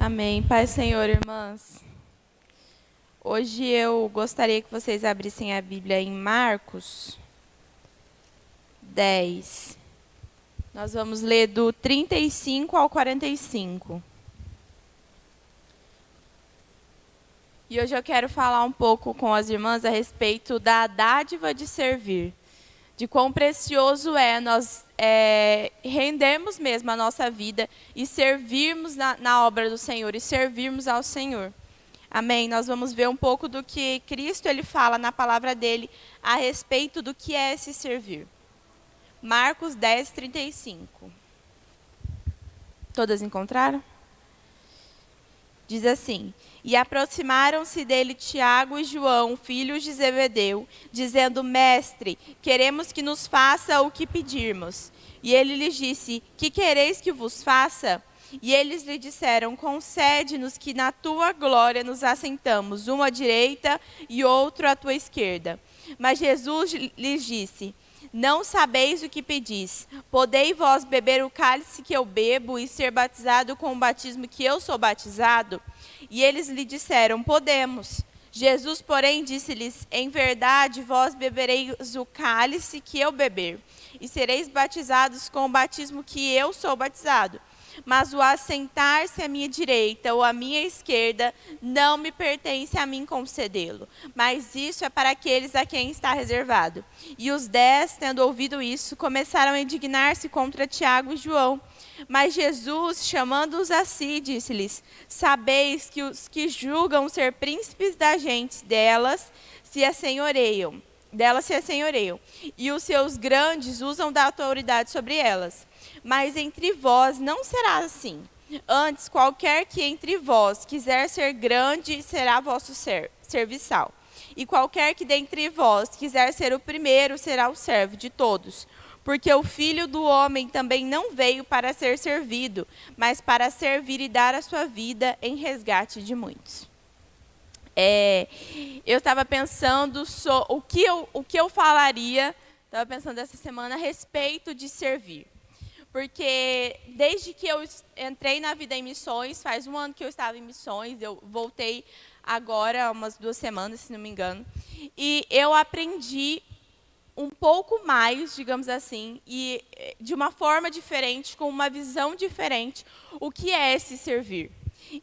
Amém. Pai, Senhor, irmãs. Hoje eu gostaria que vocês abrissem a Bíblia em Marcos 10. Nós vamos ler do 35 ao 45. E hoje eu quero falar um pouco com as irmãs a respeito da dádiva de servir. De quão precioso é nós rendermos mesmo a nossa vida e servirmos na obra do Senhor e servirmos ao Senhor. Amém? Nós vamos ver um pouco do que Cristo ele fala na palavra dele a respeito do que é esse servir. Marcos 10, 35. Todas encontraram? Diz assim: E aproximaram-se dele Tiago e João, filhos de Zebedeu, dizendo: Mestre, queremos que nos faça o que pedirmos. E ele lhes disse: Que quereis que vos faça? E eles lhe disseram: Concede-nos que na tua glória nos assentamos, um à direita e outro à tua esquerda. Mas Jesus lhes disse: Não sabeis o que pedis. Podei vós beber o cálice que eu bebo e ser batizado com o batismo que eu sou batizado? E eles lhe disseram: Podemos. Jesus, porém, disse-lhes: Em verdade, vós bebereis o cálice que eu beber, e sereis batizados com o batismo que eu sou batizado. Mas o assentar-se à minha direita ou à minha esquerda não me pertence a mim concedê-lo, mas isso é para aqueles a quem está reservado. E os 10, tendo ouvido isso, começaram a indignar-se contra Tiago e João. Mas Jesus, chamando-os a si, disse-lhes: Sabeis que os que julgam ser príncipes das gentes delas se assenhoreiam, e os seus grandes usam da autoridade sobre elas. Mas entre vós não será assim. Antes, qualquer que entre vós quiser ser grande, será vosso serviçal. E qualquer que dentre vós quiser ser o primeiro, será o servo de todos. Porque o Filho do Homem também não veio para ser servido, mas para servir e dar a sua vida em resgate de muitos. Eu estava pensando o que eu falaria, estava pensando essa semana a respeito de servir. Porque desde que eu entrei na vida em missões, faz um ano que eu estava em missões, eu voltei agora, umas 2 semanas, se não me engano, e eu aprendi um pouco mais, digamos assim, e de uma forma diferente, com uma visão diferente, o que é esse servir.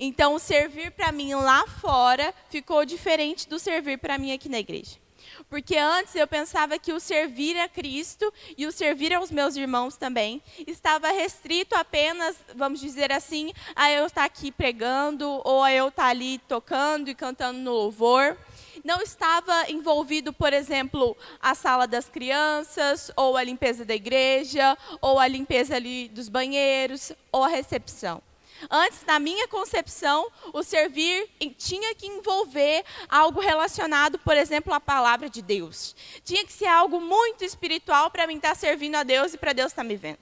Então, o servir para mim lá fora ficou diferente do servir para mim aqui na igreja. Porque antes eu pensava que o servir a Cristo e o servir aos meus irmãos também estava restrito apenas, vamos dizer assim, a eu estar aqui pregando ou a eu estar ali tocando e cantando no louvor. Não estava envolvido, por exemplo, a sala das crianças, ou a limpeza da igreja, ou a limpeza ali dos banheiros, ou a recepção. Antes, na minha concepção, o servir tinha que envolver algo relacionado, por exemplo, à palavra de Deus. Tinha que ser algo muito espiritual para mim estar servindo a Deus e para Deus estar me vendo.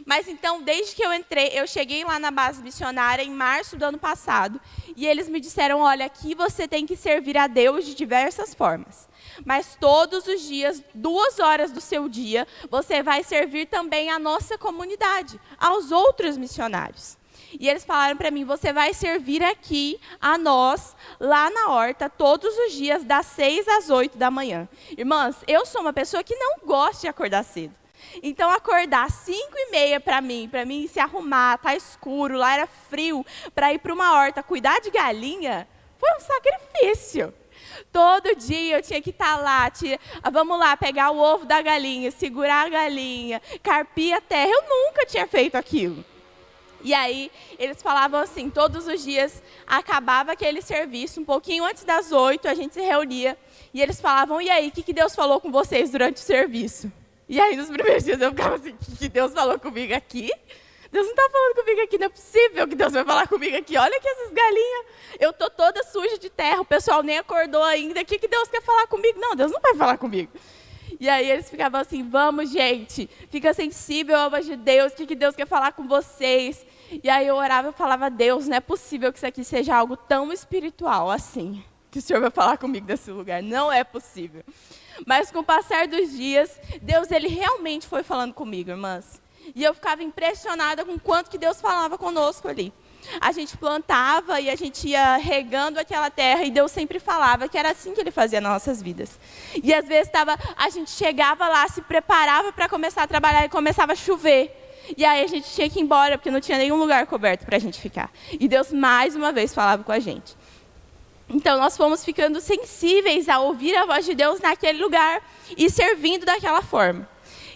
Mas então, desde que eu cheguei lá na base missionária em março do ano passado, e eles me disseram: olha, aqui você tem que servir a Deus de diversas formas. Mas todos os dias, 2 horas do seu dia, você vai servir também a nossa comunidade, aos outros missionários. E eles falaram para mim: você vai servir aqui a nós, lá na horta, todos os dias, das 6 às 8 da manhã. Irmãs, eu sou uma pessoa que não gosta de acordar cedo. Então, acordar às 5h30 para mim se arrumar, tá escuro, lá era frio, para ir para uma horta, cuidar de galinha, foi um sacrifício. Todo dia eu tinha que estar lá, vamos lá, pegar o ovo da galinha, segurar a galinha, carpir a terra. Eu nunca tinha feito aquilo. E aí, eles falavam assim, todos os dias, acabava aquele serviço, um pouquinho antes das 8, a gente se reunia, e eles falavam: e aí, o que Deus falou com vocês durante o serviço? E aí, nos primeiros dias, eu ficava assim: o que Deus falou comigo aqui? Deus não está falando comigo aqui, não é possível que Deus vai falar comigo aqui. Olha aqui essas galinhas, eu estou toda suja de terra, o pessoal nem acordou ainda, o que Deus quer falar comigo? Não, Deus não vai falar comigo. E aí eles ficavam assim: vamos, gente, fica sensível à voz de Deus, o que Deus quer falar com vocês? E aí eu orava e falava: Deus, não é possível que isso aqui seja algo tão espiritual assim, que o Senhor vai falar comigo nesse lugar, não é possível. Mas com o passar dos dias, Deus ele realmente foi falando comigo, irmãs. E eu ficava impressionada com o quanto que Deus falava conosco ali. a gente plantava e a gente ia regando aquela terra e Deus sempre falava que era assim que Ele fazia nas nossas vidas. E às vezes a gente chegava lá, se preparava para começar a trabalhar e começava a chover. E aí a gente tinha que ir embora porque não tinha nenhum lugar coberto para a gente ficar. E Deus mais uma vez falava com a gente. Então nós fomos ficando sensíveis a ouvir a voz de Deus naquele lugar e servindo daquela forma.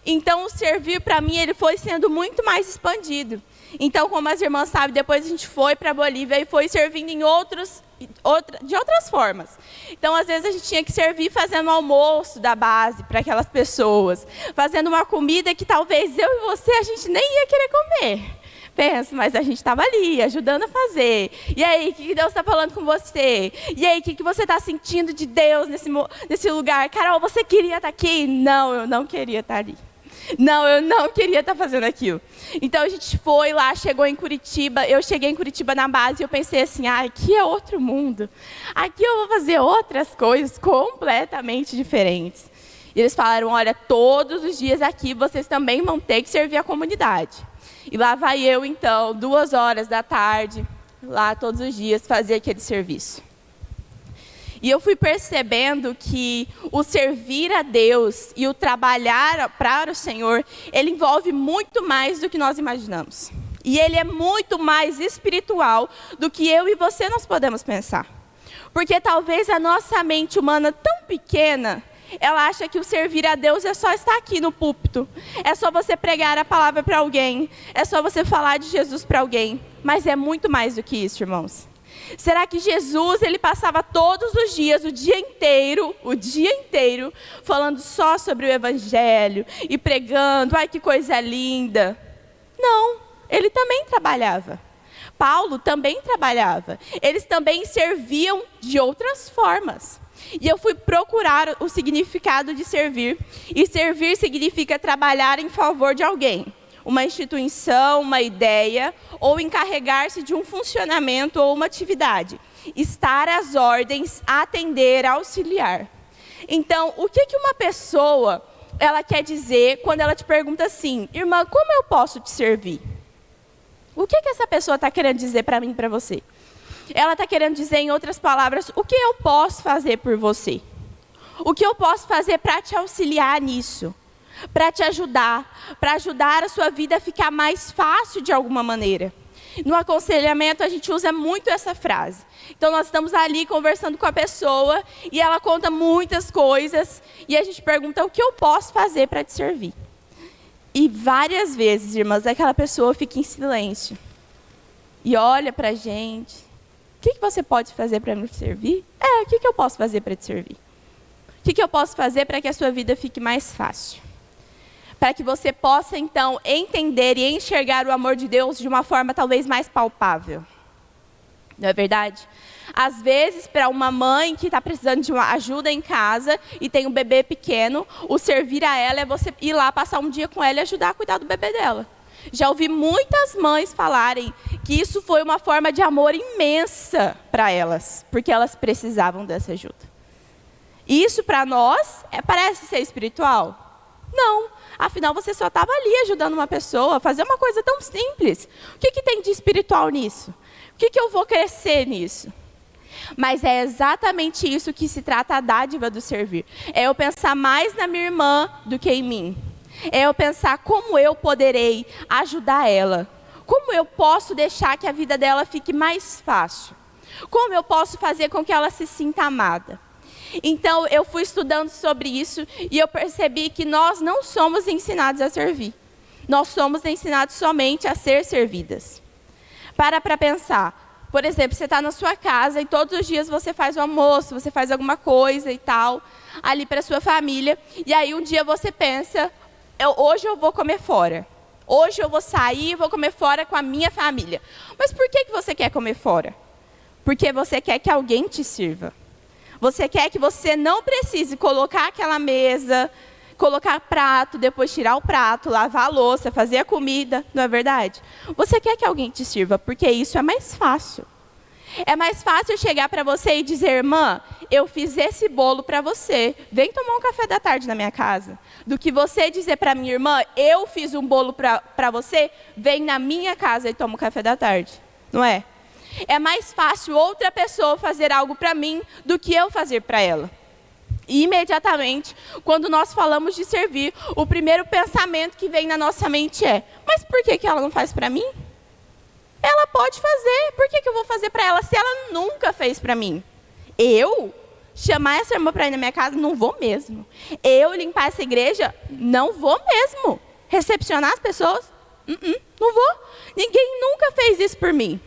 Então o servir para mim ele foi sendo muito mais expandido. Então, como as irmãs sabem, depois a gente foi para a Bolívia e foi servindo de outras formas. Então, às vezes a gente tinha que servir fazendo um almoço da base para aquelas pessoas, fazendo uma comida que talvez eu e você a gente nem ia querer comer. Pensa, mas a gente estava ali, ajudando a fazer. E aí, o que Deus está falando com você? E aí, o que você está sentindo de Deus nesse lugar? Carol, você queria estar aqui? Não, eu não queria estar ali. Não, eu não queria estar fazendo aquilo. Então a gente foi lá, chegou em Curitiba. Eu cheguei em Curitiba na base e eu pensei assim, aqui é outro mundo. Aqui eu vou fazer outras coisas completamente diferentes. E eles falaram, olha, todos os dias aqui vocês também vão ter que servir a comunidade. E lá vai eu então, 2h da tarde, lá todos os dias fazer aquele serviço. E eu fui percebendo que o servir a Deus e o trabalhar para o Senhor, ele envolve muito mais do que nós imaginamos. E ele é muito mais espiritual do que eu e você nós podemos pensar. Porque talvez a nossa mente humana tão pequena, ela acha que o servir a Deus é só estar aqui no púlpito. É só você pregar a palavra para alguém. É só você falar de Jesus para alguém. Mas é muito mais do que isso, irmãos. Será que Jesus, ele passava todos os dias, o dia inteiro, falando só sobre o Evangelho e pregando, ai que coisa linda? Não, ele também trabalhava. Paulo também trabalhava. Eles também serviam de outras formas. E eu fui procurar o significado de servir. E servir significa trabalhar em favor de alguém. Uma instituição, uma ideia, ou encarregar-se de um funcionamento ou uma atividade. Estar às ordens, atender, auxiliar. Então, o que uma pessoa ela quer dizer quando ela te pergunta assim, irmã, como eu posso te servir? O que essa pessoa está querendo dizer para mim e para você? Ela está querendo dizer, em outras palavras, o que eu posso fazer por você? O que eu posso fazer para te auxiliar nisso? Para te ajudar, para ajudar a sua vida a ficar mais fácil de alguma maneira. No aconselhamento a gente usa muito essa frase. Então nós estamos ali conversando com a pessoa e ela conta muitas coisas e a gente pergunta o que eu posso fazer para te servir. E várias vezes, irmãs, aquela pessoa fica em silêncio e olha para a gente. O que você pode fazer para me servir? O que eu posso fazer para te servir? O que eu posso fazer para que a sua vida fique mais fácil? Para que você possa, então, entender e enxergar o amor de Deus de uma forma talvez mais palpável. Não é verdade? Às vezes, para uma mãe que está precisando de uma ajuda em casa e tem um bebê pequeno, o servir a ela é você ir lá passar um dia com ela e ajudar a cuidar do bebê dela. Já ouvi muitas mães falarem que isso foi uma forma de amor imensa para elas, porque elas precisavam dessa ajuda. Isso para nós parece ser espiritual? Não. Afinal, você só estava ali ajudando uma pessoa a fazer uma coisa tão simples. O que tem de espiritual nisso? O que eu vou crescer nisso? Mas é exatamente isso que se trata a dádiva do servir. É eu pensar mais na minha irmã do que em mim. É eu pensar como eu poderei ajudar ela. Como eu posso deixar que a vida dela fique mais fácil. Como eu posso fazer com que ela se sinta amada. Então, eu fui estudando sobre isso e eu percebi que nós não somos ensinados a servir. Nós somos ensinados somente a ser servidas. Para pensar. Por exemplo, você está na sua casa e todos os dias você faz o almoço, você faz alguma coisa e tal, ali para a sua família. E aí um dia você pensa, hoje eu vou comer fora. Hoje eu vou sair e vou comer fora com a minha família. Mas por que você quer comer fora? Porque você quer que alguém te sirva. Você quer que você não precise colocar aquela mesa, colocar prato, depois tirar o prato, lavar a louça, fazer a comida, não é verdade? Você quer que alguém te sirva, porque isso é mais fácil. É mais fácil chegar para você e dizer, irmã, eu fiz esse bolo para você, vem tomar um café da tarde na minha casa. Do que você dizer para minha irmã, eu fiz um bolo para você, vem na minha casa e toma um café da tarde. não é? É mais fácil outra pessoa fazer algo para mim do que eu fazer para ela. E imediatamente, quando nós falamos de servir, o primeiro pensamento que vem na nossa mente é: mas por que ela não faz para mim? Ela pode fazer, por que eu vou fazer para ela se ela nunca fez para mim? Eu chamar essa irmã para ir na minha casa? Não vou mesmo. Eu limpar essa igreja? Não vou mesmo. Recepcionar as pessoas? Não vou. Ninguém nunca fez isso por mim.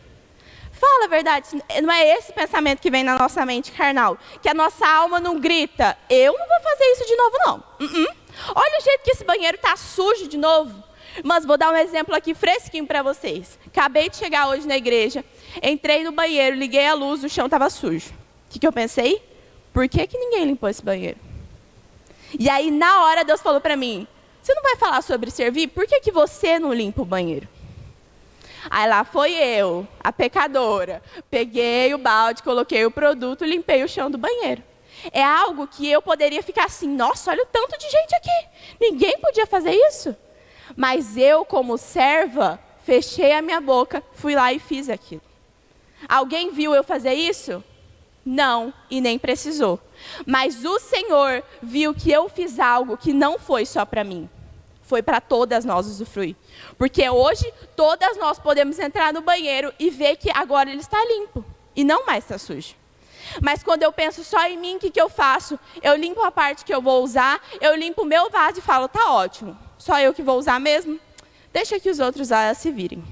Fala a verdade, não é esse pensamento que vem na nossa mente carnal, que a nossa alma não grita: eu não vou fazer isso de novo, não. Olha o jeito que esse banheiro está sujo de novo. Mas vou dar um exemplo aqui fresquinho para vocês. Acabei de chegar hoje na igreja, entrei no banheiro, liguei a luz, o chão estava sujo. O que eu pensei? Por que ninguém limpou esse banheiro? E aí, na hora, Deus falou para mim: você não vai falar sobre servir? Por que você não limpa o banheiro? Aí lá foi eu, a pecadora. Peguei o balde, coloquei o produto, limpei o chão do banheiro. É algo que eu poderia ficar assim: nossa, olha o tanto de gente aqui. Ninguém podia fazer isso. Mas eu, como serva, fechei a minha boca, fui lá e fiz aquilo. Alguém viu eu fazer isso? Não, e nem precisou. Mas o Senhor viu que eu fiz algo que não foi só para mim. Foi para todas nós usufruir. Porque hoje, todas nós podemos entrar no banheiro e ver que agora ele está limpo. E não mais está sujo. Mas quando eu penso só em mim, o que eu faço? Eu limpo a parte que eu vou usar, eu limpo o meu vaso e falo: tá ótimo. Só eu que vou usar mesmo? Deixa que os outros se virem.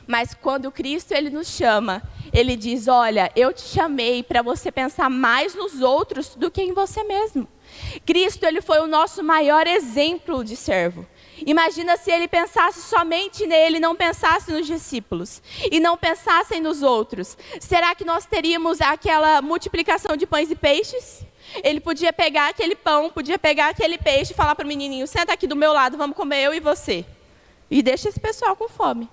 Mas quando Cristo ele nos chama, ele diz: olha, eu te chamei para você pensar mais nos outros do que em você mesmo. Cristo ele foi o nosso maior exemplo de servo. Imagina se ele pensasse somente nele, não pensasse nos discípulos e não pensassem nos outros. Será que nós teríamos aquela multiplicação de pães e peixes? Ele podia pegar aquele pão, podia pegar aquele peixe e falar para o menininho: senta aqui do meu lado, vamos comer eu e você. E deixa esse pessoal com fome.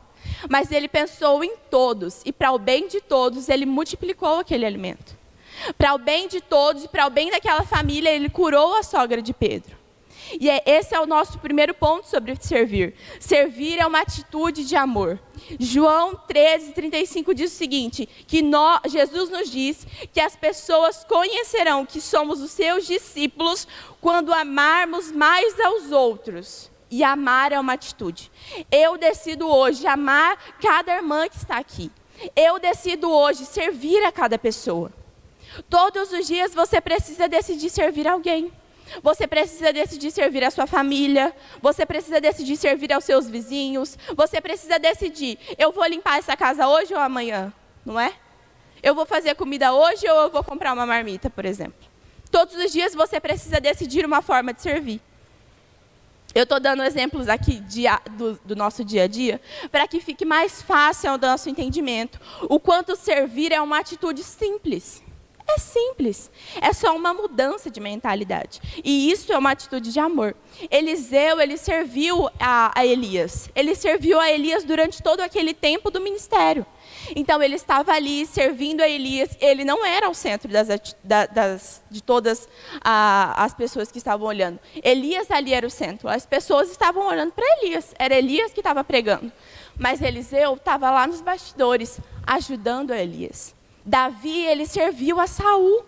Mas ele pensou em todos, e para o bem de todos, ele multiplicou aquele alimento. Para o bem de todos e para o bem daquela família, ele curou a sogra de Pedro. E esse é o nosso primeiro ponto sobre servir. Servir é uma atitude de amor. João 13:35 diz o seguinte, que Jesus nos diz que as pessoas conhecerão que somos os seus discípulos quando amarmos mais aos outros. E amar é uma atitude. Eu decido hoje amar cada irmã que está aqui. Eu decido hoje servir a cada pessoa. Todos os dias você precisa decidir servir alguém. Você precisa decidir servir a sua família. Você precisa decidir servir aos seus vizinhos. Você precisa decidir: eu vou limpar essa casa hoje ou amanhã? Não é? Eu vou fazer comida hoje ou eu vou comprar uma marmita, por exemplo? Todos os dias você precisa decidir uma forma de servir. Eu estou dando exemplos aqui do nosso dia a dia, para que fique mais fácil o nosso entendimento. O quanto servir é uma atitude simples. É simples. É só uma mudança de mentalidade. E isso é uma atitude de amor. Eliseu, ele serviu a Elias. Ele serviu a Elias durante todo aquele tempo do ministério. Então, ele estava ali servindo a Elias. Ele não era o centro de todas as pessoas que estavam olhando. Elias ali era o centro. As pessoas estavam olhando para Elias. Era Elias que estava pregando. Mas Eliseu estava lá nos bastidores, ajudando a Elias. Davi, ele serviu a Saul.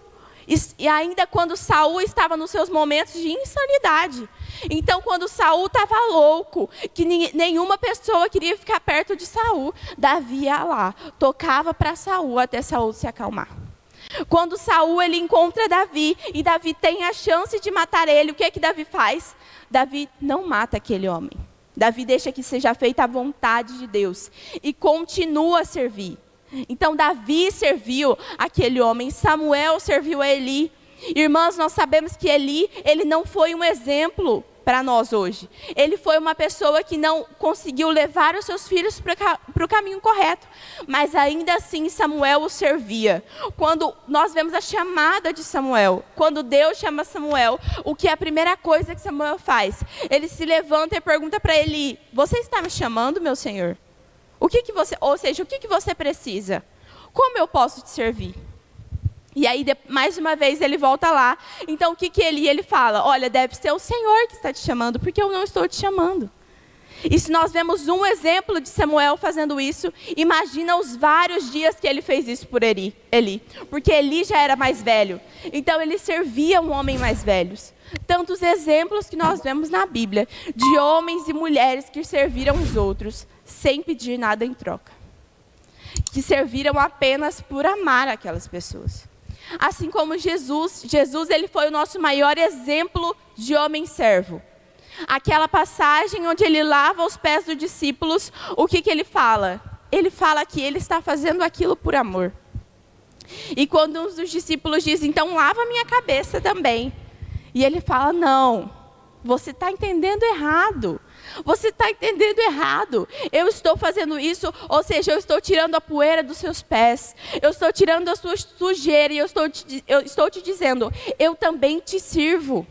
E ainda quando Saul estava nos seus momentos de insanidade. Então, quando Saul estava louco, que nenhuma pessoa queria ficar perto de Saul, Davi ia lá, tocava para Saul até Saul se acalmar. Quando Saul ele encontra Davi, e Davi tem a chance de matar ele, o que é que Davi faz? Davi não mata aquele homem. Davi deixa que seja feita a vontade de Deus e continua a servir. Então, Davi serviu aquele homem, Samuel serviu a Eli. Irmãs, nós sabemos que Eli, ele não foi um exemplo para nós hoje. Ele foi uma pessoa que não conseguiu levar os seus filhos para o caminho correto. Mas ainda assim, Samuel o servia. Quando nós vemos a chamada de Samuel, quando Deus chama Samuel, o que é a primeira coisa que Samuel faz? Ele se levanta e pergunta para Eli: você está me chamando, meu senhor? O que você precisa? Como eu posso te servir? E aí, mais uma vez, ele volta lá. Então, o que ele fala? Olha, deve ser o Senhor que está te chamando, porque eu não estou te chamando. E se nós vemos um exemplo de Samuel fazendo isso, imagina os vários dias que ele fez isso por Eli. Porque Eli já era mais velho. Então ele servia um homem mais velho. Tantos exemplos que nós vemos na Bíblia, de homens e mulheres que serviram os outros, sem pedir nada em troca. Que serviram apenas por amar aquelas pessoas. Assim como Jesus ele foi o nosso maior exemplo de homem servo. Aquela passagem onde ele lava os pés dos discípulos, o que ele fala? Ele fala que ele está fazendo aquilo por amor. E quando um dos discípulos diz, então lava a minha cabeça também. E ele fala, não, você está entendendo errado. Você está entendendo errado. Eu estou fazendo isso, ou seja, eu estou tirando a poeira dos seus pés. Eu estou tirando a sua sujeira e eu estou te dizendo, eu também te sirvo.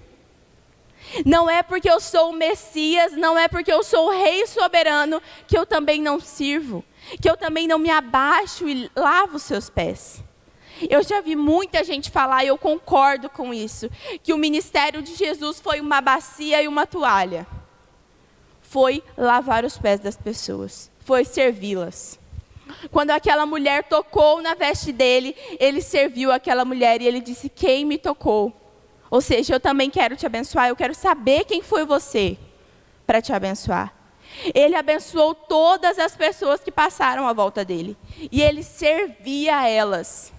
Não é porque eu sou o Messias, não é porque eu sou o Rei soberano, que eu também não sirvo. Que eu também não me abaixo e lavo os seus pés. Eu já vi muita gente falar, e eu concordo com isso, que o ministério de Jesus foi uma bacia e uma toalha. Foi lavar os pés das pessoas, foi servi-las. Quando aquela mulher tocou na veste dele, ele serviu aquela mulher e ele disse, quem me tocou? Ou seja, eu também quero te abençoar, eu quero saber quem foi você para te abençoar. Ele abençoou todas as pessoas que passaram à volta dele. E ele servia a elas.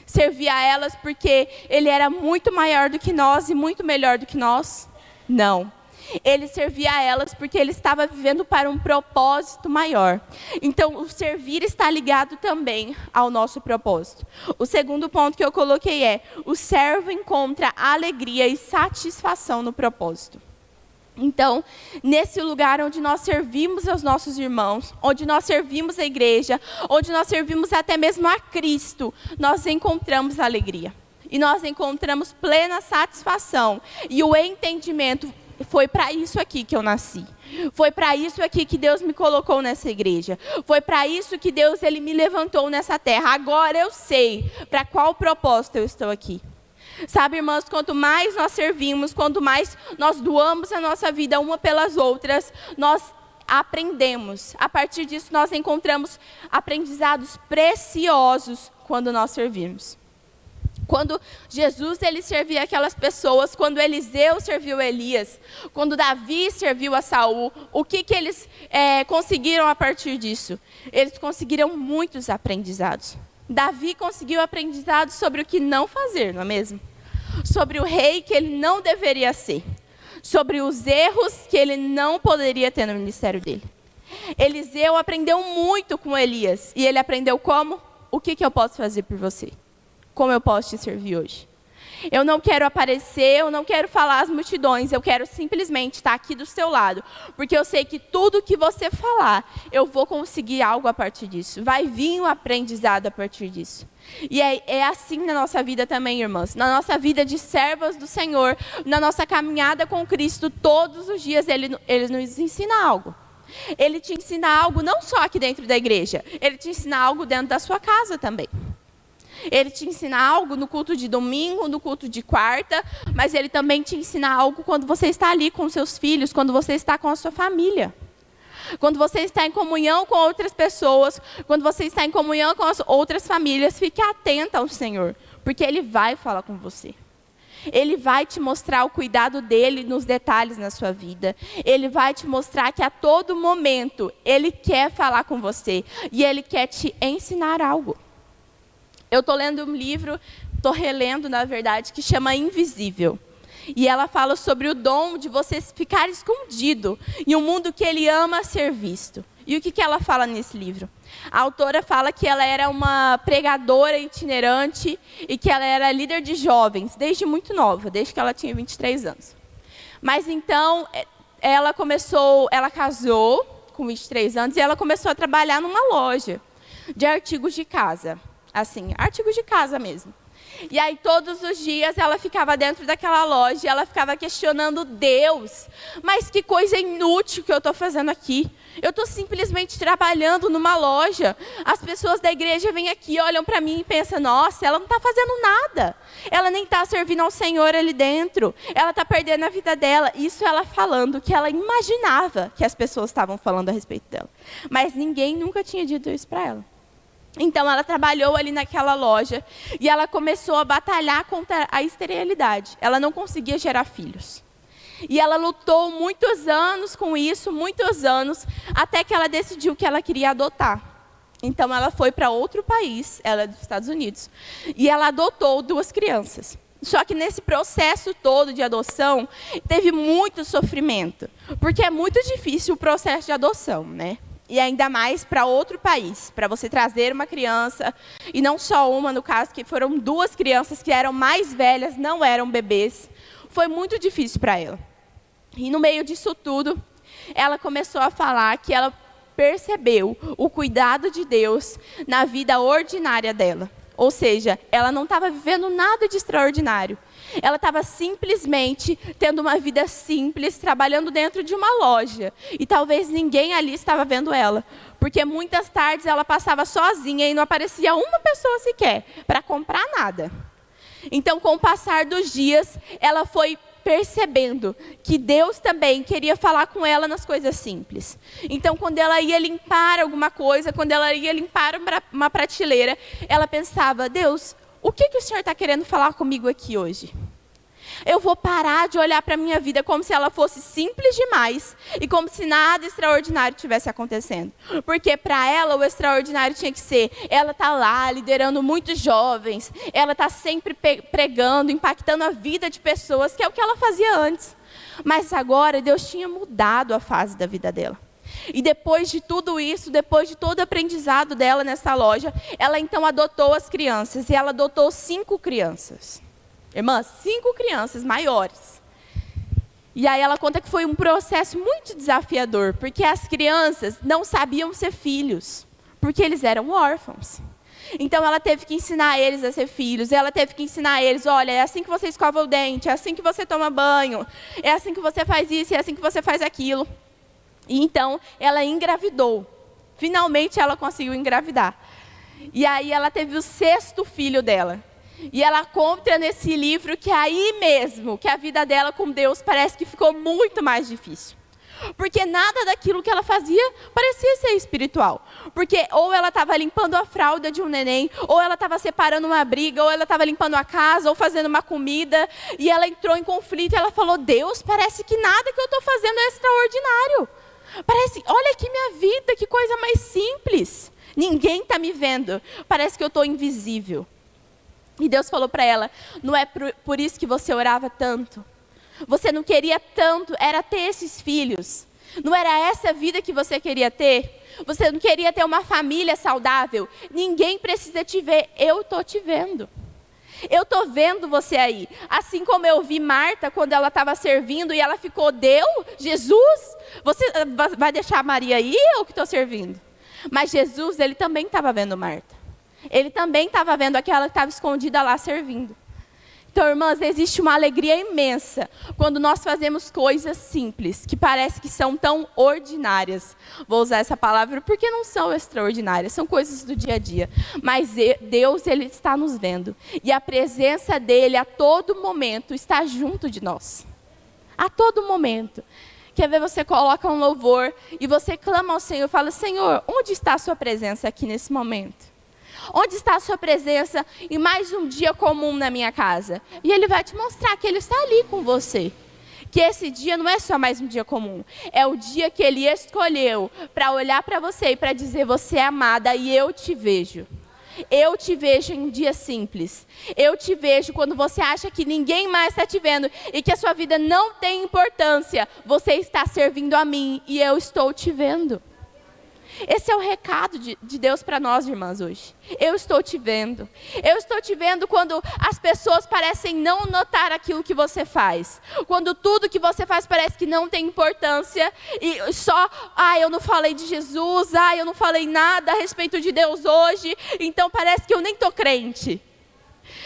Servia a elas porque ele era muito maior do que nós e muito melhor do que nós? Não. Ele servia a elas porque ele estava vivendo para um propósito maior. Então, o servir está ligado também ao nosso propósito. O segundo ponto que eu coloquei é, o servo encontra alegria e satisfação no propósito. Então, nesse lugar onde nós servimos aos nossos irmãos, onde nós servimos a igreja, onde nós servimos até mesmo a Cristo, nós encontramos alegria. E nós encontramos plena satisfação. E o entendimento, foi para isso aqui que eu nasci. Foi para isso aqui que Deus me colocou nessa igreja. Foi para isso que Deus ele me levantou nessa terra. Agora eu sei para qual propósito eu estou aqui. Sabe, irmãos, quanto mais nós servimos, quanto mais nós doamos a nossa vida uma pelas outras, nós aprendemos. A partir disso, nós encontramos aprendizados preciosos quando nós servimos. Quando Jesus ele servia aquelas pessoas, quando Eliseu serviu Elias, quando Davi serviu a Saul, o que eles conseguiram a partir disso? Eles conseguiram muitos aprendizados. Davi conseguiu aprendizados sobre o que não fazer, não é mesmo? Sobre o rei que ele não deveria ser. Sobre os erros que ele não poderia ter no ministério dele. Eliseu aprendeu muito com Elias. E ele aprendeu como? O que eu posso fazer por você? Como eu posso te servir hoje? Eu não quero aparecer, eu não quero falar às multidões, eu quero simplesmente estar aqui do seu lado. Porque eu sei que tudo que você falar, eu vou conseguir algo a partir disso. Vai vir um aprendizado a partir disso. E é assim na nossa vida também, irmãs. Na nossa vida de servas do Senhor, na nossa caminhada com Cristo, todos os dias Ele nos ensina algo. Ele te ensina algo não só aqui dentro da igreja, Ele te ensina algo dentro da sua casa também. Ele te ensina algo no culto de domingo, no culto de quarta, mas Ele também te ensina algo quando você está ali com os seus filhos, quando você está com a sua família. Quando você está em comunhão com outras pessoas, quando você está em comunhão com as outras famílias, fique atenta ao Senhor, porque Ele vai falar com você. Ele vai te mostrar o cuidado dEle nos detalhes na sua vida. Ele vai te mostrar que a todo momento Ele quer falar com você e Ele quer te ensinar algo. Eu estou lendo um livro, estou relendo, na verdade, que chama Invisível. E ela fala sobre o dom de você ficar escondido em um mundo que ele ama ser visto. E o que ela fala nesse livro? A autora fala que ela era uma pregadora itinerante e que ela era líder de jovens desde muito nova, desde que ela tinha 23 anos. Mas então, ela casou com 23 anos e ela começou a trabalhar numa loja de artigos de casa. Assim, artigos de casa mesmo. E aí todos os dias ela ficava dentro daquela loja e ela ficava questionando Deus. Mas que coisa inútil que eu estou fazendo aqui. Eu estou simplesmente trabalhando numa loja. As pessoas da igreja vêm aqui, olham para mim e pensam, nossa, ela não está fazendo nada. Ela nem está servindo ao Senhor ali dentro. Ela está perdendo a vida dela. Isso ela falando que ela imaginava que as pessoas estavam falando a respeito dela. Mas ninguém nunca tinha dito isso para ela. Então ela trabalhou ali naquela loja e ela começou a batalhar contra a esterilidade. Ela não conseguia gerar filhos. E ela lutou muitos anos com isso, muitos anos, até que ela decidiu que ela queria adotar. Então ela foi para outro país, ela é dos Estados Unidos, e ela adotou 2 crianças. Só que nesse processo todo de adoção, teve muito sofrimento, porque é muito difícil o processo de adoção, né? E ainda mais para outro país, para você trazer uma criança, e não só uma, no caso, que foram 2 crianças que eram mais velhas, não eram bebês. Foi muito difícil para ela. E no meio disso tudo, ela começou a falar que ela percebeu o cuidado de Deus na vida ordinária dela. Ou seja, ela não estava vivendo nada de extraordinário. Ela estava simplesmente tendo uma vida simples, trabalhando dentro de uma loja. E talvez ninguém ali estava vendo ela. Porque muitas tardes ela passava sozinha e não aparecia uma pessoa sequer para comprar nada. Então, com o passar dos dias, ela foi percebendo que Deus também queria falar com ela nas coisas simples. Então, quando ela ia limpar alguma coisa, quando ela ia limpar uma prateleira, ela pensava, Deus, o que o Senhor está querendo falar comigo aqui hoje? Eu vou parar de olhar para a minha vida como se ela fosse simples demais e como se nada extraordinário estivesse acontecendo. Porque para ela o extraordinário tinha que ser, ela está lá liderando muitos jovens, ela está sempre pregando, impactando a vida de pessoas, que é o que ela fazia antes. Mas agora Deus tinha mudado a fase da vida dela. E depois de tudo isso, depois de todo o aprendizado dela nessa loja, ela então adotou as crianças, e ela adotou 5 crianças. Irmã, 5 crianças maiores. E aí ela conta que foi um processo muito desafiador, porque as crianças não sabiam ser filhos, porque eles eram órfãos. Então ela teve que ensinar eles a ser filhos, ela teve que ensinar eles, olha, é assim que você escova o dente, é assim que você toma banho, é assim que você faz isso, é assim que você faz aquilo. E então ela engravidou. Finalmente ela conseguiu engravidar. E aí ela teve o 6º filho dela. E ela conta nesse livro que aí mesmo, que a vida dela com Deus parece que ficou muito mais difícil. Porque nada daquilo que ela fazia parecia ser espiritual. Porque ou ela estava limpando a fralda de um neném, ou ela estava separando uma briga, ou ela estava limpando a casa, ou fazendo uma comida. E ela entrou em conflito e ela falou, Deus, parece que nada que eu estou fazendo é extraordinário. Parece, olha aqui minha vida, que coisa mais simples. Ninguém está me vendo, parece que eu estou invisível. E Deus falou para ela, não é por isso que você orava tanto. Você não queria tanto, era ter esses filhos. Não era essa vida que você queria ter? Você não queria ter uma família saudável? Ninguém precisa te ver, eu estou te vendo. Eu estou vendo você aí. Assim como eu vi Marta quando ela estava servindo e ela ficou, Deus, Jesus, você vai deixar Maria aí ou que estou servindo? Mas Jesus, ele também estava vendo Marta. Ele também estava vendo aquela que estava escondida lá servindo. Então, irmãs, existe uma alegria imensa quando nós fazemos coisas simples, que parece que são tão ordinárias. Vou usar essa palavra porque não são extraordinárias, são coisas do dia a dia. Mas Deus, ele está nos vendo. E a presença dele a todo momento está junto de nós. A todo momento. Quer ver, você coloca um louvor e você clama ao Senhor e fala, Senhor, onde está a sua presença aqui nesse momento? Onde está a sua presença em mais um dia comum na minha casa? E ele vai te mostrar que ele está ali com você. Que esse dia não é só mais um dia comum. É o dia que ele escolheu para olhar para você e para dizer, você é amada e eu te vejo. Eu te vejo em um dia simples. Eu te vejo quando você acha que ninguém mais está te vendo e que a sua vida não tem importância. Você está servindo a mim e eu estou te vendo. Esse é o recado de Deus para nós, irmãs, hoje. Eu estou te vendo. Eu estou te vendo quando as pessoas parecem não notar aquilo que você faz. Quando tudo que você faz parece que não tem importância. E só, eu não falei de Jesus, eu não falei nada a respeito de Deus hoje. Então parece que eu nem estou crente.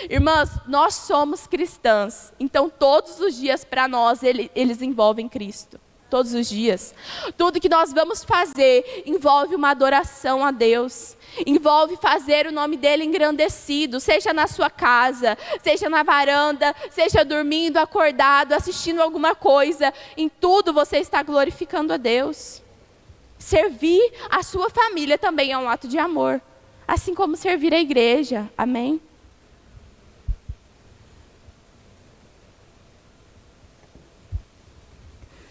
Irmãs, nós somos cristãs, então todos os dias para nós eles envolvem Cristo. Todos os dias. Tudo que nós vamos fazer envolve uma adoração a Deus. Envolve fazer o nome dele engrandecido, seja na sua casa, seja na varanda, seja dormindo, acordado, assistindo alguma coisa. Em tudo você está glorificando a Deus. Servir a sua família também é um ato de amor. Assim como servir a igreja. Amém?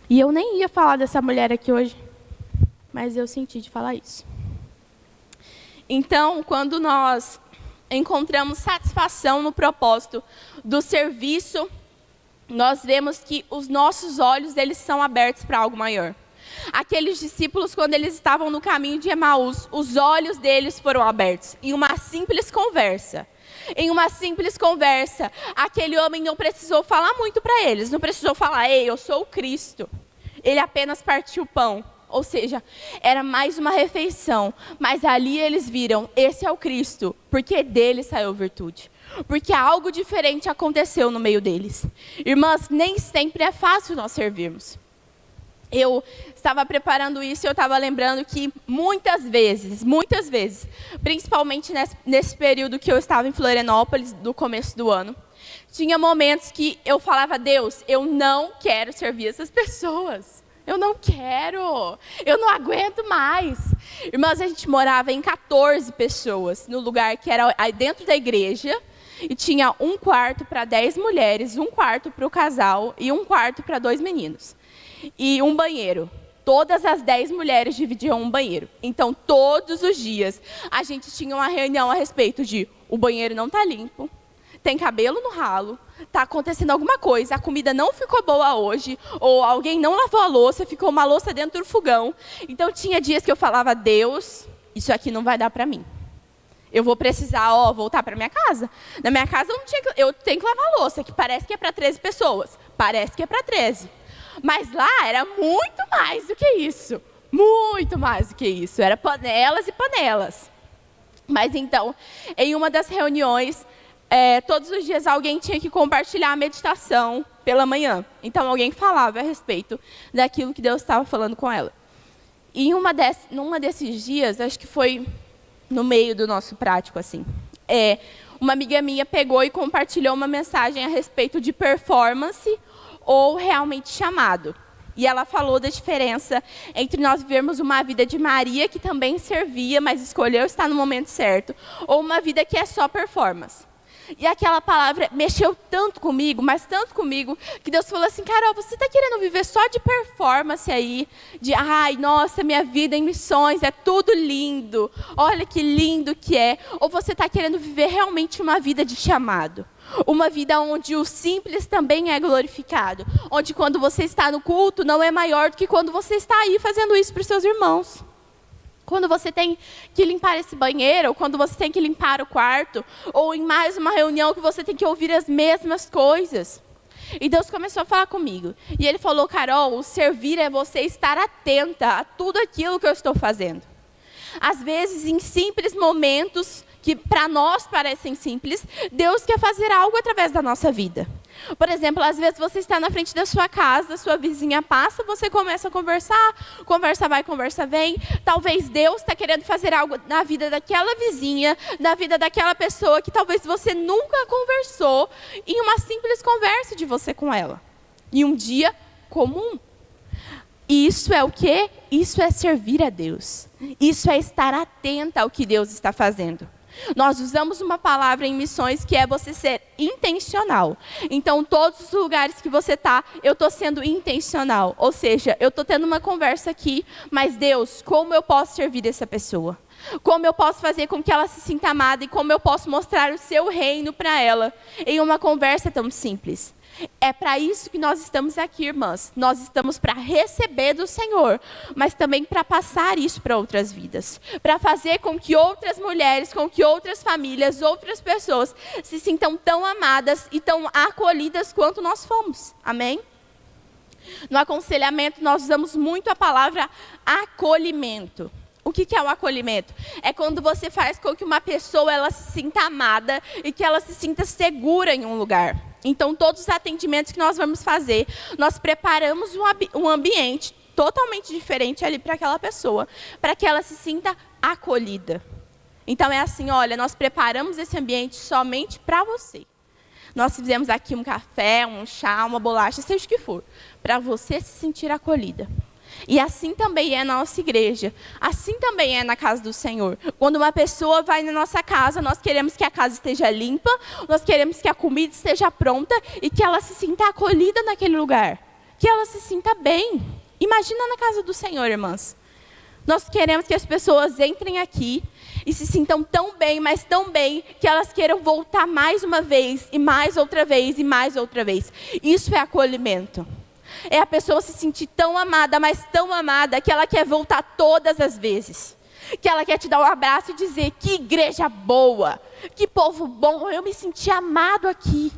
E eu nem ia falar dessa mulher aqui hoje, mas eu senti de falar isso. Então, quando nós encontramos satisfação no propósito do serviço, nós vemos que os nossos olhos, eles são abertos para algo maior. Aqueles discípulos, quando eles estavam no caminho de Emaús, os olhos deles foram abertos em uma simples conversa. Em uma simples conversa, aquele homem não precisou falar muito para eles, não precisou falar, ei, eu sou o Cristo. Ele apenas partiu o pão, ou seja, era mais uma refeição, mas ali eles viram, esse é o Cristo, porque dele saiu virtude. Porque algo diferente aconteceu no meio deles. Irmãs, nem sempre é fácil nós servirmos. Eu estava preparando isso e eu estava lembrando que muitas vezes, principalmente nesse período que eu estava em Florianópolis, do começo do ano, tinha momentos que eu falava, Deus, eu não quero servir essas pessoas. Eu não quero, eu não aguento mais. Irmãs, a gente morava em 14 pessoas, no lugar que era aí dentro da igreja, e tinha um quarto para 10 mulheres, um quarto para o casal e um quarto para 2 meninos. E um banheiro. Todas as 10 mulheres dividiam um banheiro. Então, todos os dias, a gente tinha uma reunião a respeito de o banheiro não está limpo, tem cabelo no ralo, está acontecendo alguma coisa, a comida não ficou boa hoje, ou alguém não lavou a louça, ficou uma louça dentro do fogão. Então, tinha dias que eu falava, Deus, isso aqui não vai dar para mim. Eu vou precisar, voltar para minha casa. Na minha casa, eu tenho que lavar a louça, que parece que é para 13 pessoas. Parece que é para 13. Mas lá era muito mais do que isso. Muito mais do que isso. Era panelas e panelas. Mas então, em uma das reuniões, todos os dias alguém tinha que compartilhar a meditação pela manhã. Então, alguém falava a respeito daquilo que Deus estava falando com ela. E numa desses dias, acho que foi no meio do nosso prático, assim, uma amiga minha pegou e compartilhou uma mensagem a respeito de performance ou realmente chamado. E ela falou da diferença entre nós vivermos uma vida de Maria, que também servia, mas escolheu estar no momento certo, ou uma vida que é só performance. E aquela palavra mexeu tanto comigo, mas tanto comigo, que Deus falou assim, Carol, você está querendo viver só de performance aí? De, ai, nossa, minha vida em missões é tudo lindo, olha que lindo que é. Ou você está querendo viver realmente uma vida de chamado? Uma vida onde o simples também é glorificado. Onde quando você está no culto, não é maior do que quando você está aí fazendo isso para os seus irmãos. Quando você tem que limpar esse banheiro, ou quando você tem que limpar o quarto, ou em mais uma reunião que você tem que ouvir as mesmas coisas. E Deus começou a falar comigo. E Ele falou, Carol, o servir é você estar atenta a tudo aquilo que eu estou fazendo. Às vezes, em simples momentos, que para nós parecem simples, Deus quer fazer algo através da nossa vida. Por exemplo, às vezes você está na frente da sua casa, sua vizinha passa, você começa a conversar, conversa vai, conversa vem. Talvez Deus está querendo fazer algo na vida daquela vizinha, na vida daquela pessoa que talvez você nunca conversou, em uma simples conversa de você com ela. Em um dia comum. Isso é o quê? Isso é servir a Deus. Isso é estar atenta ao que Deus está fazendo. Nós usamos uma palavra em missões que é você ser intencional. Então, todos os lugares que você está, eu estou sendo intencional. Ou seja, eu estou tendo uma conversa aqui, mas Deus, como eu posso servir essa pessoa? Como eu posso fazer com que ela se sinta amada e como eu posso mostrar o seu reino para ela em uma conversa tão simples? É para isso que nós estamos aqui, irmãs. Nós estamos para receber do Senhor, mas também para passar isso para outras vidas. Para fazer com que outras mulheres, com que outras famílias, outras pessoas se sintam tão amadas e tão acolhidas quanto nós fomos. Amém? No aconselhamento, nós usamos muito a palavra acolhimento. O que é o acolhimento? É quando você faz com que uma pessoa ela se sinta amada e que ela se sinta segura em um lugar. Então, todos os atendimentos que nós vamos fazer, nós preparamos um ambiente totalmente diferente ali para aquela pessoa, para que ela se sinta acolhida. Então, é assim, olha, nós preparamos esse ambiente somente para você. Nós fizemos aqui um café, um chá, uma bolacha, seja o que for, para você se sentir acolhida. E assim também é na nossa igreja. Assim também é na casa do Senhor. Quando uma pessoa vai na nossa casa, nós queremos que a casa esteja limpa, nós queremos que a comida esteja pronta e que ela se sinta acolhida naquele lugar. Que ela se sinta bem. Imagina na casa do Senhor, irmãs. Nós queremos que as pessoas entrem aqui e se sintam tão bem, mas tão bem, que elas queiram voltar mais uma vez, e mais outra vez, e mais outra vez. Isso é acolhimento. É a pessoa se sentir tão amada, mas tão amada, que ela quer voltar todas as vezes. Que ela quer te dar um abraço e dizer, que igreja boa, que povo bom, eu me senti amado aqui.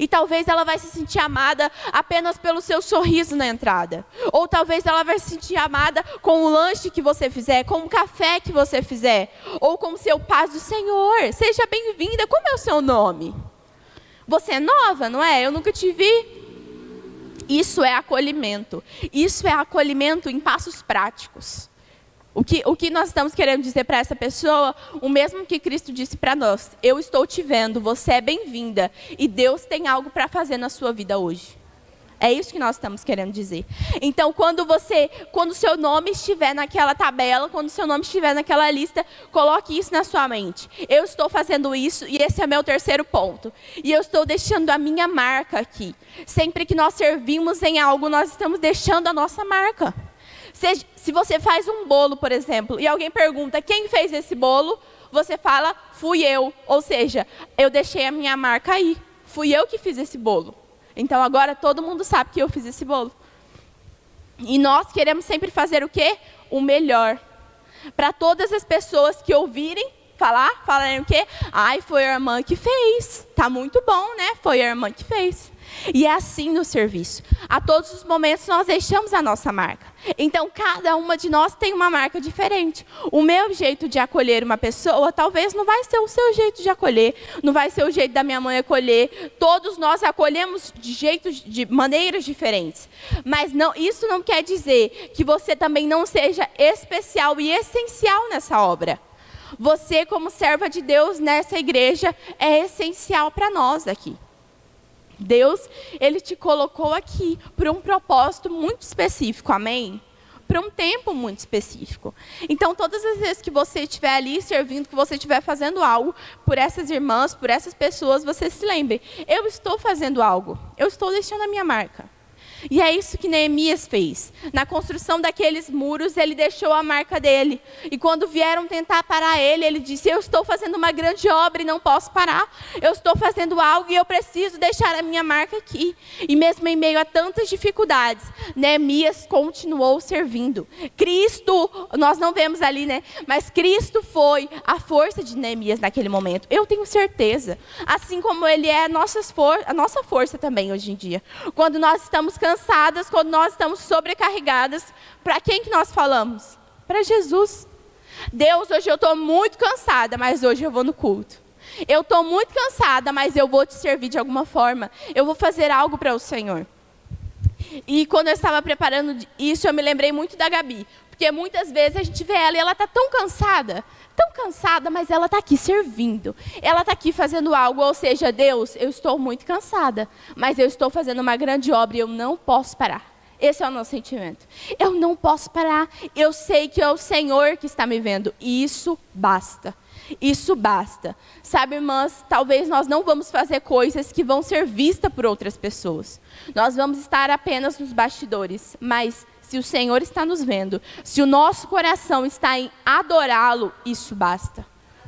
E talvez ela vai se sentir amada apenas pelo seu sorriso na entrada. Ou talvez ela vai se sentir amada com o lanche que você fizer, com o café que você fizer. Ou com o seu paz do Senhor. Seja bem-vinda, como é o seu nome? Você é nova, não é? Eu nunca te vi. Isso é acolhimento. Isso é acolhimento em passos práticos. O que nós estamos querendo dizer para essa pessoa, o mesmo que Cristo disse para nós. Eu estou te vendo, você é bem-vinda. E Deus tem algo para fazer na sua vida hoje. É isso que nós estamos querendo dizer. Então, quando o seu nome estiver naquela tabela, quando o seu nome estiver naquela lista, coloque isso na sua mente. Eu estou fazendo isso e esse é meu terceiro ponto. E eu estou deixando a minha marca aqui. Sempre que nós servimos em algo, nós estamos deixando a nossa marca. Se você faz um bolo, por exemplo, e alguém pergunta, quem fez esse bolo? Você fala, fui eu. Ou seja, eu deixei a minha marca aí. Fui eu que fiz esse bolo. Então, agora todo mundo sabe que eu fiz esse bolo. E nós queremos sempre fazer o quê? O melhor. Para todas as pessoas que ouvirem falarem o quê? Ai, foi a irmã que fez. Tá muito bom, né? Foi a irmã que fez. E é assim no serviço. A todos os momentos nós deixamos a nossa marca. Então, cada uma de nós tem uma marca diferente. O meu jeito de acolher uma pessoa, talvez não vai ser o seu jeito de acolher, não vai ser o jeito da minha mãe acolher. Todos nós acolhemos de maneiras diferentes. Mas isso não quer dizer que você também não seja especial e essencial nessa obra. Você, como serva de Deus nessa igreja, é essencial para nós aqui. Deus, Ele te colocou aqui por um propósito muito específico, amém? Por um tempo muito específico. Então, todas as vezes que você estiver ali servindo, que você estiver fazendo algo por essas irmãs, por essas pessoas, você se lembre, eu estou fazendo algo, eu estou deixando a minha marca. E é isso que Neemias fez. Na construção daqueles muros, ele deixou a marca dele. E quando vieram tentar parar ele, ele disse, eu estou fazendo uma grande obra e não posso parar. Eu estou fazendo algo e eu preciso deixar a minha marca aqui. E mesmo em meio a tantas dificuldades, Neemias continuou servindo. Cristo, nós não vemos ali, né? Mas Cristo foi a força de Neemias naquele momento. Eu tenho certeza. Assim como Ele é a nossa força também hoje em dia. Quando nós estamos cansadas, quando nós estamos sobrecarregadas, para quem que nós falamos? Para Jesus. Deus, hoje eu estou muito cansada, mas hoje eu vou no culto. Eu estou muito cansada, mas eu vou te servir de alguma forma. Eu vou fazer algo para o Senhor. E quando eu estava preparando isso, eu me lembrei muito da Gabi. Porque muitas vezes a gente vê ela e ela está tão cansada, mas ela está aqui servindo. Ela está aqui fazendo algo, ou seja, Deus, eu estou muito cansada, mas eu estou fazendo uma grande obra e eu não posso parar. Esse é o nosso sentimento. Eu não posso parar. Eu sei que é o Senhor que está me vendo. E isso basta. Isso basta. Sabe, irmãs, talvez nós não vamos fazer coisas que vão ser vistas por outras pessoas. Nós vamos estar apenas nos bastidores, mas se o Senhor está nos vendo, se o nosso coração está em adorá-lo, isso basta.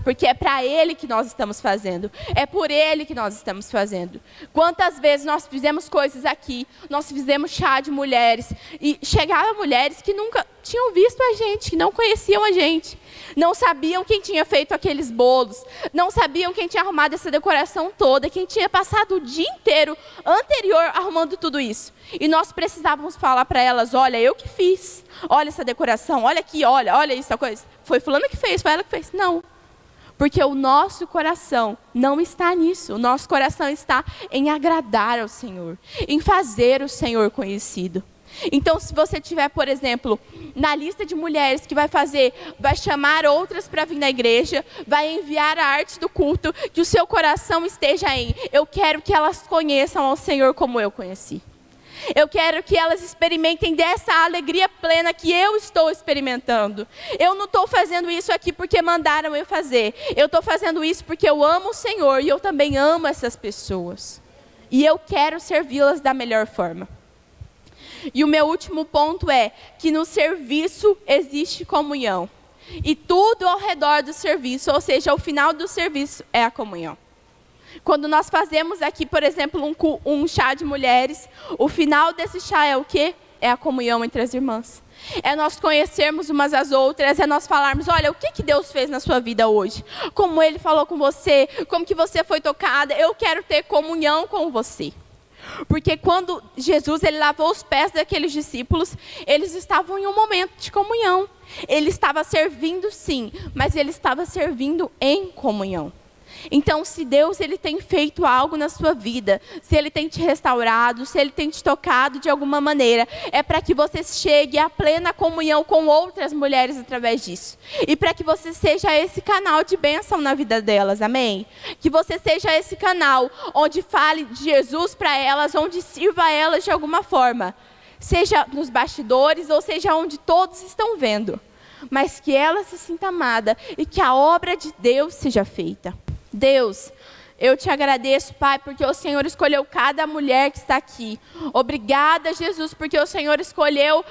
porque é para Ele que nós estamos fazendo, é por Ele que nós estamos fazendo. Quantas vezes nós fizemos coisas aqui, nós fizemos chá de mulheres, e chegavam mulheres que nunca tinham visto a gente, que não conheciam a gente, não sabiam quem tinha feito aqueles bolos, não sabiam quem tinha arrumado essa decoração toda, quem tinha passado o dia inteiro anterior arrumando tudo isso. E nós precisávamos falar para elas: olha, eu que fiz, olha essa decoração, olha aqui, olha isso, a coisa. Foi fulana que fez, foi ela que fez. Não, porque o nosso coração não está nisso, o nosso coração está em agradar ao Senhor, em fazer o Senhor conhecido. Então, se você tiver, por exemplo, na lista de mulheres que vai chamar outras para vir na igreja, vai enviar a arte do culto, que o seu coração esteja em: eu quero que elas conheçam ao Senhor como eu conheci. Eu quero que elas experimentem dessa alegria plena que eu estou experimentando. Eu não estou fazendo isso aqui porque mandaram eu fazer. Eu estou fazendo isso porque eu amo o Senhor e eu também amo essas pessoas. E eu quero servi-las da melhor forma. E o meu último ponto é que no serviço existe comunhão. E tudo ao redor do serviço, ou seja, o final do serviço é a comunhão. Quando nós fazemos aqui, por exemplo, um chá de mulheres, o final desse chá é o quê? É a comunhão entre as irmãs. É nós conhecermos umas às outras, é nós falarmos: olha, o que Deus fez na sua vida hoje? Como Ele falou com você, como que você foi tocada, eu quero ter comunhão com você. Porque quando Jesus ele lavou os pés daqueles discípulos, eles estavam em um momento de comunhão. Ele estava servindo sim, mas ele estava servindo em comunhão. Então, se Deus ele tem feito algo na sua vida, se Ele tem te restaurado, se Ele tem te tocado de alguma maneira, é para que você chegue à plena comunhão com outras mulheres através disso. E para que você seja esse canal de bênção na vida delas, amém? Que você seja esse canal onde fale de Jesus para elas, onde sirva elas de alguma forma. Seja nos bastidores ou seja onde todos estão vendo. Mas que ela se sinta amada e que a obra de Deus seja feita. Deus, eu te agradeço, Pai, porque o Senhor escolheu cada mulher que está aqui. Obrigada, Jesus, porque o Senhor escolheu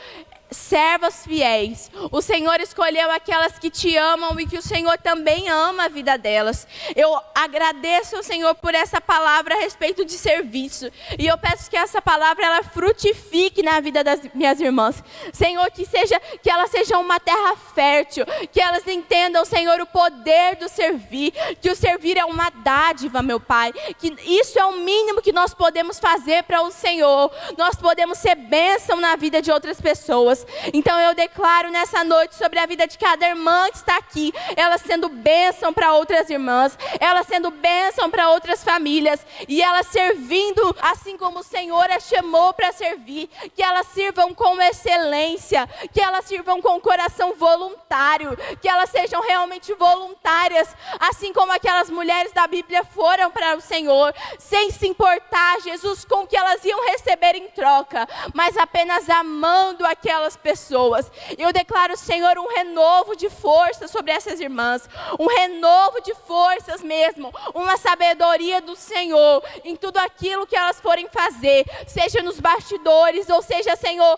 servas fiéis. O Senhor escolheu aquelas que te amam e que o Senhor também ama a vida delas. Eu agradeço ao Senhor por essa palavra a respeito de serviço. E eu peço que essa palavra ela frutifique na vida das minhas irmãs. Senhor, que elas sejam uma terra fértil, que elas entendam, Senhor, o poder do servir, que o servir é uma dádiva, meu Pai, que isso é o mínimo que nós podemos fazer para o Senhor. Nós podemos ser bênção na vida de outras pessoas. Então eu declaro nessa noite sobre a vida de cada irmã que está aqui, ela sendo bênção para outras irmãs, ela sendo bênção para outras famílias, e ela servindo assim como o Senhor a chamou para servir, que elas sirvam com excelência, que elas sirvam com coração voluntário, que elas sejam realmente voluntárias, assim como aquelas mulheres da Bíblia foram para o Senhor, sem se importar, Jesus, com o que elas iam receber em troca, mas apenas amando aquelas pessoas. Eu declaro, Senhor, um renovo de força sobre essas irmãs, um renovo de forças mesmo, uma sabedoria do Senhor em tudo aquilo que elas forem fazer, seja nos bastidores, ou seja, Senhor,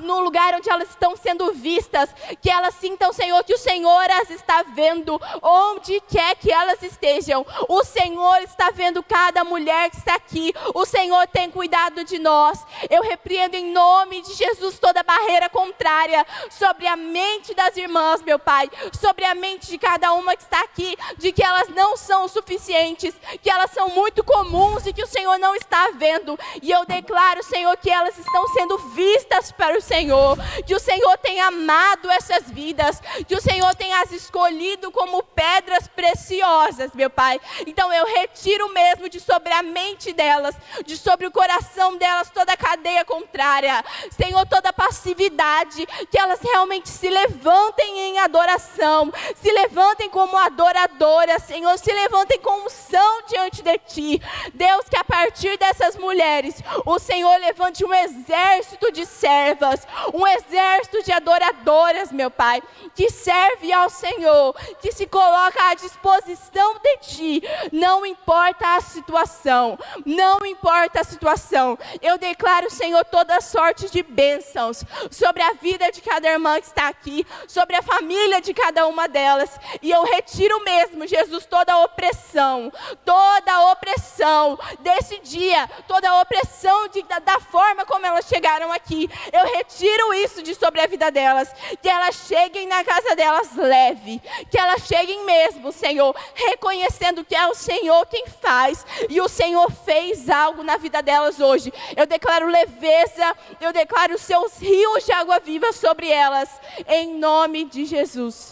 no lugar onde elas estão sendo vistas, que elas sintam, Senhor, que o Senhor as está vendo, onde quer que elas estejam, o Senhor está vendo cada mulher que está aqui, o Senhor tem cuidado de nós. Eu repreendo em nome de Jesus toda barreira contrária sobre a mente das irmãs, meu Pai, sobre a mente de cada uma que está aqui, de que elas não são o suficientes, que elas são muito comuns e que o Senhor não está vendo. E eu declaro, Senhor, que elas estão sendo vistas para o Senhor, que o Senhor tem amado essas vidas, que o Senhor tem as escolhido como pedras preciosas, meu Pai. Então eu retiro mesmo de sobre a mente delas, de sobre o coração delas, toda a cadeia contrária, Senhor, toda passividade, que elas realmente se levantem em adoração, se levantem como adoradoras, Senhor, se levantem com unção diante de Ti. Deus, que a partir dessas mulheres, o Senhor levante um exército de servas, um exército de adoradoras, meu Pai, que serve ao Senhor, que se coloca à disposição de Ti, não importa a situação, não importa a situação. Eu declaro, Senhor, toda sorte de bênçãos sobre a vida de cada irmã que está aqui, sobre a família de cada uma delas. E eu retiro mesmo, Jesus, toda a opressão desse dia, toda a opressão da forma como elas chegaram aqui. Eu retiro isso de sobre a vida delas. Que elas cheguem na casa delas leve. Que elas cheguem mesmo, Senhor, reconhecendo que é o Senhor quem faz. E o Senhor fez algo na vida delas hoje. Eu declaro leveza, eu declaro os seus rios de água viva sobre elas. Em nome de Jesus.